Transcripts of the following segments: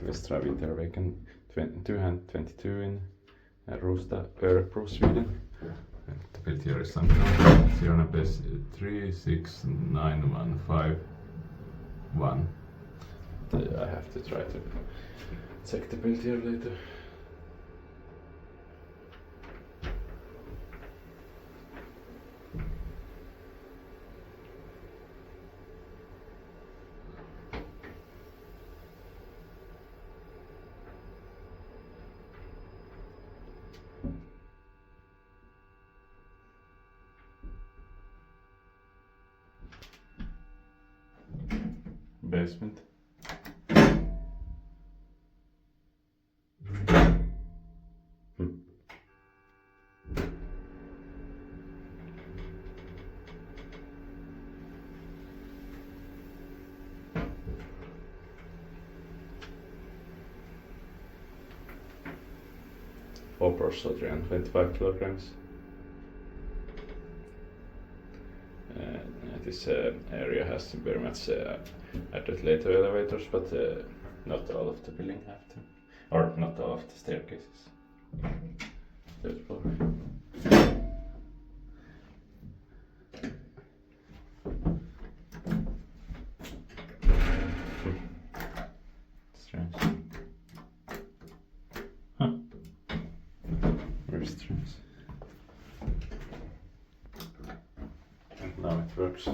Västra Vintergatan 222 in Rosta, Örebro, Sweden. The build here is something serial number is 369151. I have to try to check the build here later. Basement. Upper 325 kilograms. This area has very much added later elevators, but not all of the building have them, or not all of the staircases. Third floor. Strange. Huh. Very strange. And now it works.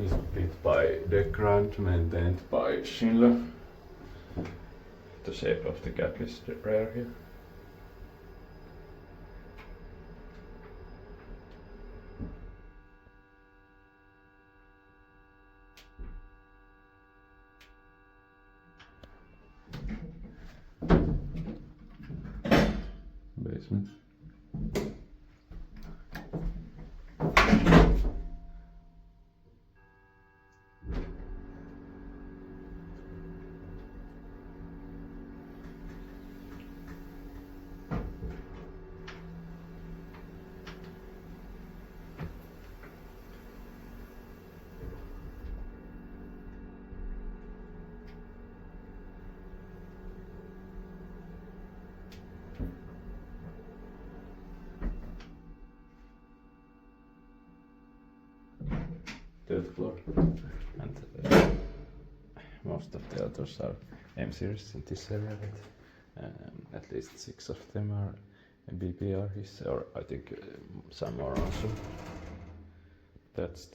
It's built by Degrand, maintained by Schindler. The shape of the gap is rare here. Basement. Third floor, and most of the others are M series in this area, but at least 6 of them are BPA Hiss, or I think some more also. That's